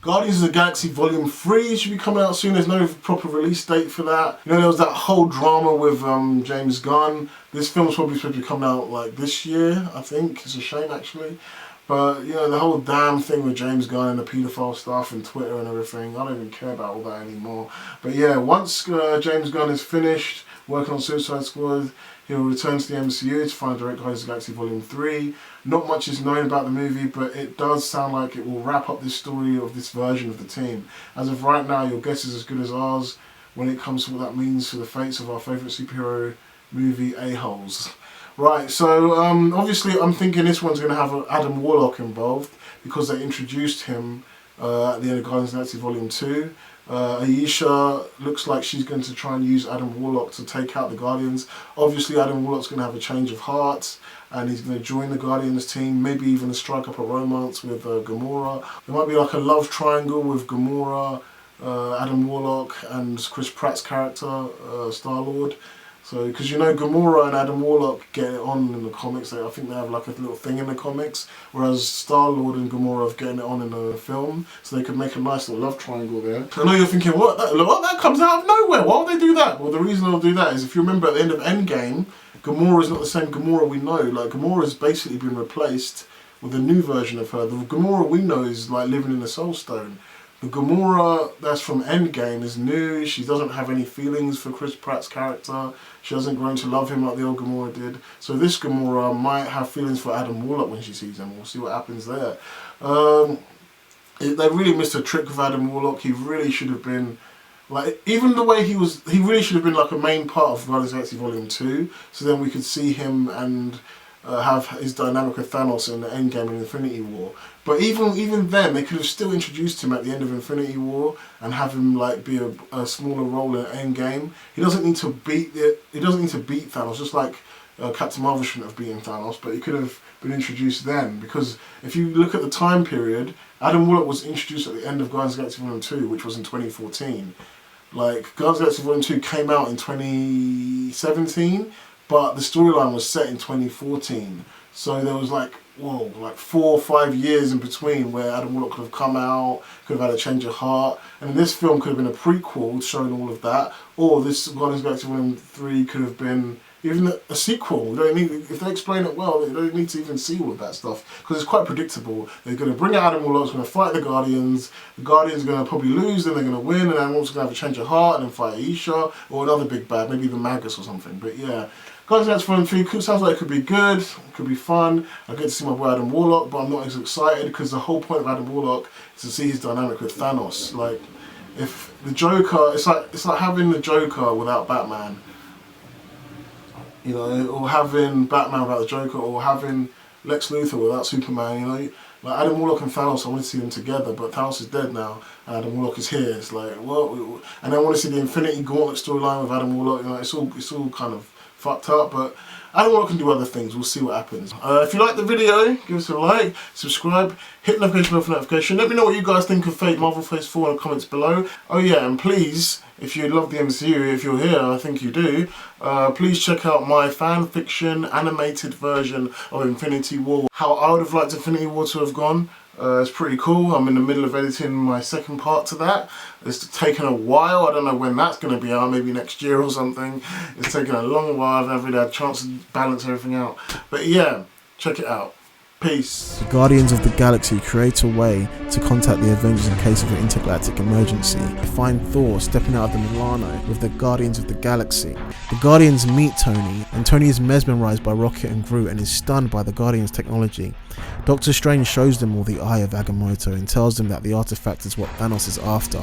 Guardians of the Galaxy Volume 3 should be coming out soon. There's no proper release date for that. You know, there was that whole drama with James Gunn. This film's probably supposed to be coming out like this year, I think. It's a shame, actually. But, you know, the whole damn thing with James Gunn and the paedophile stuff and Twitter and everything, I don't even care about all that anymore. But yeah, once James Gunn is finished working on Suicide Squad, he'll return to the MCU to find direct Guardians of the Galaxy Volume 3. Not much is known about the movie, but it does sound like it will wrap up this story of this version of the team. As of right now, your guess is as good as ours when it comes to what that means for the fates of our favourite superhero movie a-holes. Right, so obviously I'm thinking this one's going to have Adam Warlock involved because they introduced him at the end of Guardians of the Galaxy Volume 2. Ayesha looks like she's going to try and use Adam Warlock to take out the Guardians. Obviously Adam Warlock's going to have a change of heart and he's going to join the Guardians team, maybe even strike up a romance with Gamora. There might be like a love triangle with Gamora, Adam Warlock and Chris Pratt's character, Star-Lord. So, because you know Gamora and Adam Warlock get it on in the comics, I think they have like a little thing in the comics, whereas Star-Lord and Gamora have getting it on in the film, so they could make a nice little love triangle there. I know you're thinking, what, that comes out of nowhere, why would they do that? Well, the reason they'll do that is, if you remember at the end of Endgame, Gamora is not the same Gamora we know. Like, Gamora has basically been replaced with a new version of her. The Gamora we know is like living in the Soul Stone. The Gamora that's from Endgame is new. She doesn't have any feelings for Chris Pratt's character. She hasn't grown to love him like the old Gamora did. So this Gamora might have feelings for Adam Warlock when she sees him. We'll see what happens there. They really missed a trick with Adam Warlock. He really should have been, like, even the way he really should have been like a main part of Guardians of the Galaxy Volume 2. So then we could see him and have his dynamic with Thanos in the Endgame and Infinity War. But even then, they could have still introduced him at the end of Infinity War and have him like be a smaller role in Endgame. He doesn't need to beat it. He doesn't need to beat Thanos. Just like Captain Marvel shouldn't have beaten Thanos, but he could have been introduced then. Because if you look at the time period, Adam Warlock was introduced at the end of Guardians of the Galaxy Volume 2, which was in 2014. Like, Guardians of the Galaxy Volume 2 came out in 2017. But the storyline was set in 2014, so there was like 4 or 5 years in between where Adam Warlock could have come out, could have had a change of heart, and this film could have been a prequel showing all of that, or this Guardians of the Galaxy Volume 3 could have been even a sequel. We don't need, if they explain it well, they don't need to even see all of that stuff, because it's quite predictable. They're going to bring out Adam Warlock, going to fight the Guardians are going to probably lose, then they're going to win, and Adam Warlock's going to have a change of heart and then fight Ayesha, or another big bad, maybe the Magus or something, but yeah. Guardians of the Galaxy Volume 3 sounds like it could be good, it could be fun. I get to see my boy Adam Warlock, but I'm not as excited because the whole point of Adam Warlock is to see his dynamic with Thanos. Like, if the Joker, it's like having the Joker without Batman. You know, or having Batman without the Joker, or having Lex Luthor without Superman. You know, like Adam Warlock and Thanos, I want to see them together, but Thanos is dead now, and Adam Warlock is here. It's like, what? And I want to see the Infinity Gauntlet storyline with Adam Warlock. You know, it's all kind of fucked up, but Adam Warlock can do other things. We'll see what happens. If you like the video, give us a like, subscribe, hit the notification bell for notification. Let me know what you guys think of Fate Marvel Phase 4 in the comments below. Oh yeah, and please, if you love the MCU, if you're here, I think you do, please check out my fan fiction animated version of Infinity War. How I would have liked Infinity War to have gone. It's pretty cool. I'm in the middle of editing my second part to that. It's taken a while. I don't know when that's going to be out, maybe next year or something. It's taken a long while. I've never really had a chance to balance everything out. But yeah, check it out. Peace. The Guardians of the Galaxy create a way to contact the Avengers in case of an intergalactic emergency. They find Thor stepping out of the Milano with the Guardians of the Galaxy. The Guardians meet Tony, and Tony is mesmerized by Rocket and Groot and is stunned by the Guardians' technology. Doctor Strange shows them all the Eye of Agamotto and tells them that the artifact is what Thanos is after.